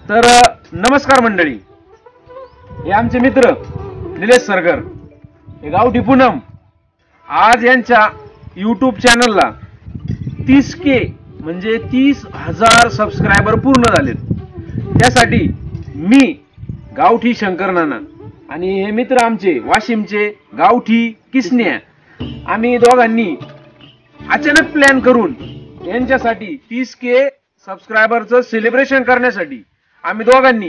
तर नमस्कार मंडळी, हे आमचे मित्र निलेश सरगर, हे गावठी पूनम. आज यांच्या YouTube चॅनलला 30K म्हणजे 30,000 सबस्क्रायबर पूर्ण झालेत. त्यासाठी मी गावठी शंकर नाना आणि हे मित्र आमचे वाशिमचे गावठी किसन्या, आम्ही दोघांनी अचानक प्लॅन करून यांच्यासाठी 30K सबस्क्रायबरचं सेलिब्रेशन करण्यासाठी आम्ही दोघांनी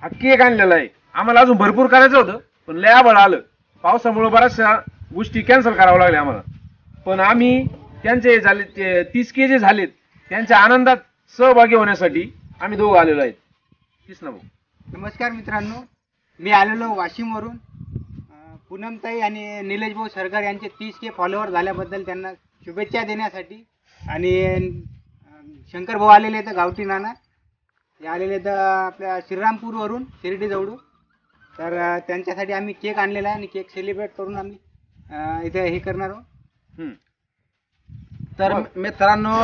हा केक आणलेला आहे. आम्हाला अजून भरपूर करायचं होतं, पण लय आभाळ आलं, पावसामुळे बऱ्याचशा गोष्टी कॅन्सल कराव्या लागल्या आम्हाला. पण आम्ही त्यांचे झाले 30K जे झालेत त्यांच्या आनंदात सहभागी होण्यासाठी आम्ही दोघं आलेलो आहेत. किसना भाऊ. नमस्कार मित्रांनो, मी आलेलो वाशिमवरून. पूनमताई आणि निलेश भाऊ सरगर यांचे 30K फॉलोअर झाल्याबद्दल त्यांना शुभेच्छा देण्यासाठी. आणि शंकर भाऊ आलेले तर गावठी नाना हे आलेले तर आपल्या श्रीरामपूरवरून शिर्डी जवळून. तर त्यांच्यासाठी आम्ही केक आणलेला आहे आणि केक सेलिब्रेट करून आम्ही इथे हे करणार आहोत. तर मित्रांनो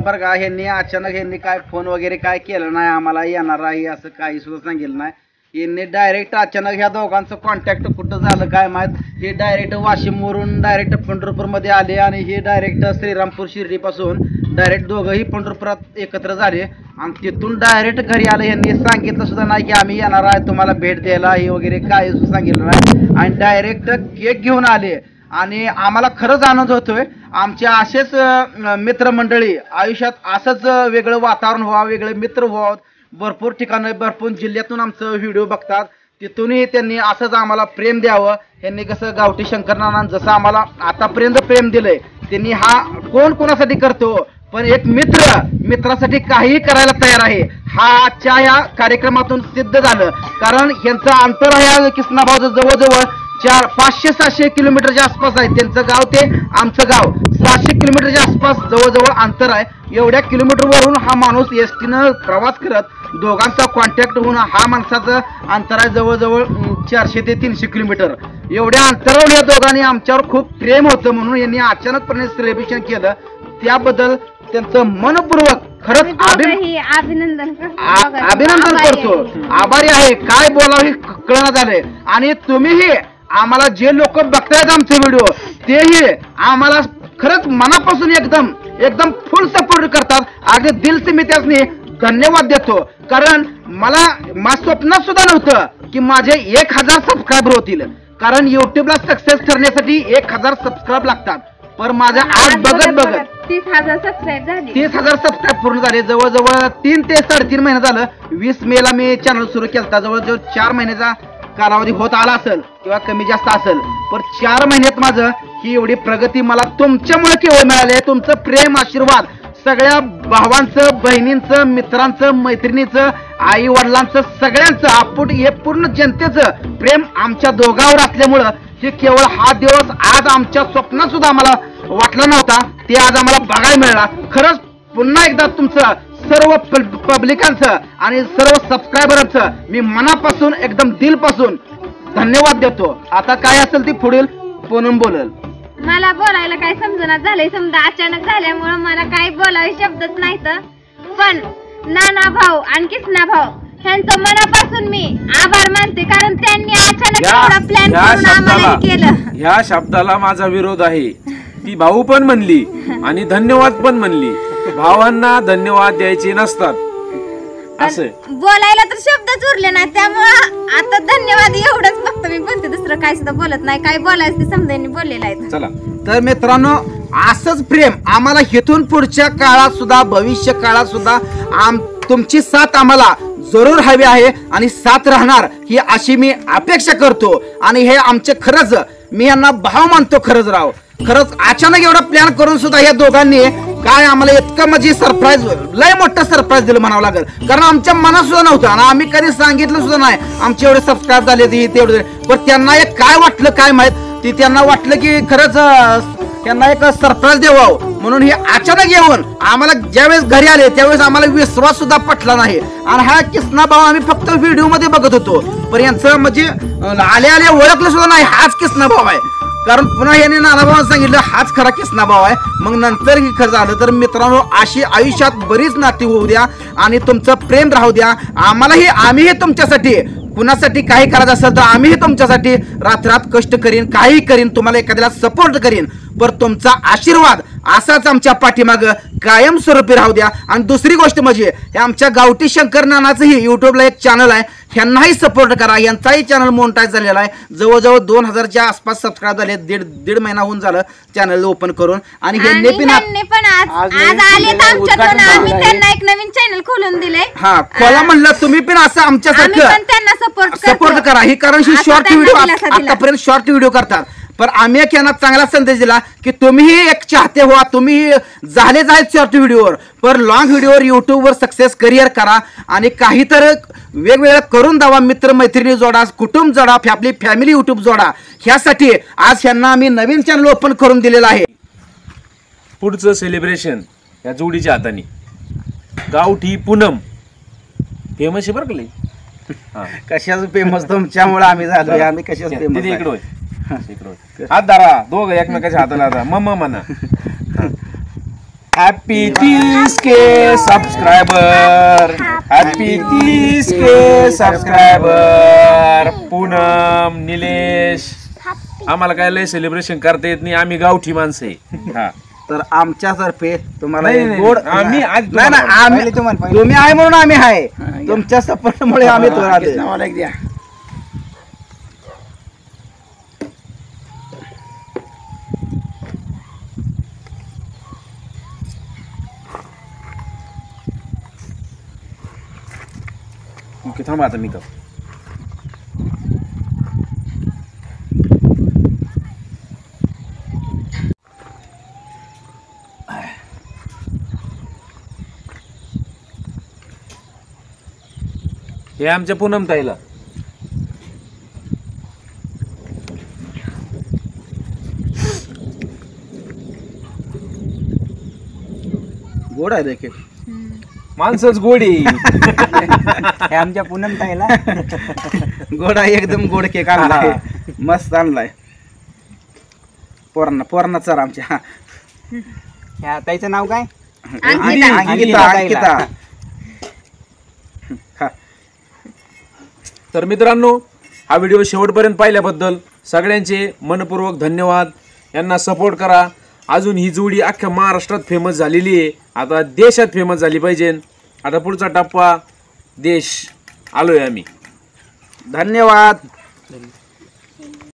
बरं का, ह्यांनी अचानक काय फोन वगैरे काय केलं नाही, आम्हाला येणार आहे असं काही सुद्धा सांगितलं नाही. यांनी डायरेक्ट अचानक ह्या दोघांचं कॉन्टॅक्ट कुठं झालं काय माहित, हे डायरेक्ट वाशिमवरून डायरेक्ट पंढरपूरमध्ये आले आणि हे डायरेक्ट श्रीरामपूर शिर्डीपासून डायरेक्ट दोघंही पंढरपुरात एकत्र झाले आणि तिथून डायरेक्ट घरी आले. यांनी सांगितलं सुद्धा नाही की आम्ही येणार आहे तुम्हाला भेट द्यायला हे वगैरे काय सांगितलं नाही आणि डायरेक्ट केक घेऊन आले. आणि आम्हाला खरंच आनंद होतोय. आमच्या असेच मित्रमंडळी आयुष्यात असंच वेगळं वातावरण व्हावं, वेगळे मित्र व्हावं. भरपूर ठिकाणं भरपूर जिल्ह्यातून आमचं व्हिडिओ बघतात, तिथूनही त्यांनी असंच आम्हाला प्रेम द्यावं. यांनी कसं गावठी शंकर नाना जसं आम्हाला आतापर्यंत प्रेम दिलंय, त्यांनी हा कोण कोणासाठी करतो, पण एक मित्रासाठी काहीही करायला तयार आहे. हा आजच्या या कार्यक्रमातून सिद्ध झालं. कारण यांचं अंतर आहे किसना भाऊचं जवळजवळ 500-700 किलोमीटरच्या आसपास आहे. त्यांचं गाव ते आमचं गाव 700 किलोमीटरच्या आसपास जवळजवळ अंतर आहे. एवढ्या किलोमीटरवरून हा माणूस एसटीनं प्रवास करत दोघांचा कॉन्टॅक्ट होऊन हा माणसाचं अंतर आहे जवळजवळ 400 ते 300 किलोमीटर. एवढ्या अंतरावर या दोघांनी आमच्यावर खूप प्रेम होतं म्हणून यांनी अचानकपणे सेलिब्रेशन केलं. त्याबद्दल त्यांचं मनपूर्वक खरंच अभिनंदन करतो, आभारी आहे. काय बोलावे कळना झालंय. आणि तुम्हीही आम्हाला जे लोक बघतायत आमचे व्हिडिओ तेही आम्हाला खरंच मनापासून एकदम फुल सपोर्ट करतात. अगदी दिल से मी त्यासनी धन्यवाद देतो. कारण मला स्वप्नात सुद्धा नव्हतं की माझे 1000 सबस्क्रायबर होतील. कारण युट्यूबला सक्सेस ठरण्यासाठी 1000 सबस्क्राईब लागतात. पण माझ्या आज बघत 30,000 सबस्क्राईब पूर्ण झाले. जवळजवळ 3 ते 3.5 महिने झालं. 20 मेला मी चॅनल सुरू केला. जवळजवळ 4 महिन्याचा कालावधी होत आला असेल किंवा कमी जास्त असेल, पण 4 महिन्यात माझं ही एवढी प्रगती मला तुमच्यामुळे केवळ मिळाली. तुमचं प्रेम आशीर्वाद सगळ्या भावांचं, बहिणींचं, मित्रांचं, मैत्रिणीचं, आई वडिलांचं, सगळ्यांचं आपुट हे पूर्ण जनतेचं प्रेम आमच्या दोघांवर असल्यामुळं हे केवळ हा दिवस आज आमच्या स्वप्नात सुद्धा आम्हाला वाटला नव्हता, ते आज आम्हाला बघायला मिळाला. खरंच पुन्हा एकदा तुमचं सर्व पब्लिकांचं आणि सर्व सबस्क्रायबरांचं मी मनापासून एकदम दिलपासून धन्यवाद देतो. आता काय असेल ती पुढील पूनम बोलेल. मला बोलायला काय समजणार झालंय, समजा अचानक झाल्यामुळे मला काही बोलावे शब्दच नाहीत. पण नाना भाऊ आणि किसना भाऊ ह्यांचं मनापासून मी आभार मानते. कारण त्यांनी अचानक एवढा प्लॅन करून आम्हाला केलं. ह्या शब्दाला माझा विरोध आहे. ती भाऊ पण म्हणली आणि धन्यवाद पण म्हणली. भावांना धन्यवाद द्यायचे नसतात असं बोलायला तर शब्दच उरले नाही. त्यामुळे आता धन्यवाद एवढंच फक्त मी बोलते, दुसरं काय सुद्धा बोलत नाही. काय बोलायचं ते समजायला बोललेलं आहे. चला तर मित्रांनो, असंच प्रेम आम्हाला इथून पुढच्या काळात सुद्धा, भविष्य काळात सुद्धा तुमची साथ आम्हाला जरूर हवी आहे आणि साथ राहणार ही अशी मी अपेक्षा करतो. आणि हे आमचे खरंच मी यांना भाव मानतो. खरंच राव, खरंच अचानक एवढा प्लॅन करून सुद्धा या दोघांनी काय आम्हाला इतकं म्हणजे सरप्राईज, लय मोठं सरप्राईज दिलं म्हणावं लागेल. कारण आमच्या मनात सुद्धा नव्हतं आणि आम्ही कधी सांगितलं सुद्धा नाही आमचे एवढे सबस्क्राईब झाले तेवढे. पण त्यांना एक काय वाटलं काय माहित, ती त्यांना वाटलं की खरंच त्यांना एक सरप्राईज द्यावं म्हणून हे अचानक येऊन आम्हाला ज्यावेळेस घरी आले त्यावेळेस आम्हाला विश्वास सुद्धा पटला नाही. आणि हा किसना भाऊ आम्ही फक्त व्हिडिओ मध्ये बघत होतो, पण यांचं म्हणजे आले ओळखलं सुद्धा नाही हाच किसना भाऊ आहे. कारण पुन्हा याने नानाभावानं सांगितलं हाच खरा किसना भाव आहे. मग नंतर हे खरं झालं तर मित्रांनो अशी आयुष्यात बरीच नाती होऊ द्या आणि तुमचं प्रेम राहू द्या. आम्हीही तुमच्यासाठी कुणासाठी काही करायचं असेल तर आम्हीही तुमच्यासाठी रात्रात कष्ट करीन, काही करीन, तुम्हाला एखाद्याला सपोर्ट करीन. पण तुमचा आशीर्वाद असाच आमच्या पाठीमागं कायमस्वरूपी राहू द्या. आणि दुसरी गोष्ट म्हणजे हे आमच्या गावठी शंकर नानाचंही युट्यूबला एक चॅनल आहे, ह्यांनाही सपोर्ट करा. यांचाही चॅनल मोनिटाईज झालेला आहे. जवळजवळ 2000च्या आसपास सबस्क्राईब झाले. दीड महिना होऊन झालं चॅनल ओपन करून. आणि ह्यांनी पण आज आलेत आमच्याकडून. आम्ही त्यांना एक नवीन चॅनल खोलून दिले. हा खोला म्हणलं तुम्ही पण असं आमच्यासारखं त्यांना सपोर्ट करा. ही कारण ही शॉर्ट व्हिडिओ आतापर्यंत शॉर्ट व्हिडिओ करतात. पण आम्ही एक यांना चांगला संदेश दिला की तुम्हीही एक चाहते व्हा, तुम्ही झालेच आहेत शॉर्ट व्हिडिओवर, पण लॉंग व्हिडिओवर युट्यूबवर सक्सेस करिअर करा आणि काहीतरी वेगवेगळं करून दावा. मित्र मैत्रिणी जोडा, कुटुंब जोडा, आपली फॅमिली युट्यूब जोडा. ह्यासाठी आज यांना आम्ही नवीन चॅनल ओपन करून दिलेलं आहे. पुढचं सेलिब्रेशन या जोडीच्या हाताने. गावठी पूनम फेमस आहे बरं का लई. हा कशाच फेमस तुमच्यामुळे आम्ही झालो. आम्ही कशाच तिथे फेमस इकडं होय. इकडं होय. हात धरा दोघं एकमेकाच्या हाताला आता मम्मा म्हणा. Happy 30K subscriber, happy 30K subscriber. Poonam, Nilesh, आम्हाला काय लय सेलिब्रेशन करता येत नाही, आम्ही गावठी माणसं आहे. हा तर आमच्यातर्फे तुम्हाला नाही, एक नाही, गोड आम्ही आज नाही ना आम्ही तुम्ही आहे म्हणून आम्ही आहे. तुमच्या सपोर्टमुळे आम्ही तो द्या. ओके थांबा आता मी हे आमच्या पूनम ताईला. गोड आहे देखील. माणसंच गोडी. हे आमच्या पूनम ताईला गोड आहे एकदम. गोड केक आणलाय, मस्त आणलाय. पोरांना चर आमच्या. ह्या ताईचं नाव काय? अंकिता. तर मित्रांनो हा व्हिडिओ शेवटपर्यंत पाहिल्याबद्दल सगळ्यांचे मनपूर्वक धन्यवाद. यांना सपोर्ट करा. अजून ही जोडी अख्ख्या महाराष्ट्रात फेमस झालेली आहे, आता देशात फेमस झाली पाहिजे. आता पुढचा टप्पा देश आलोय आम्ही. धन्यवाद.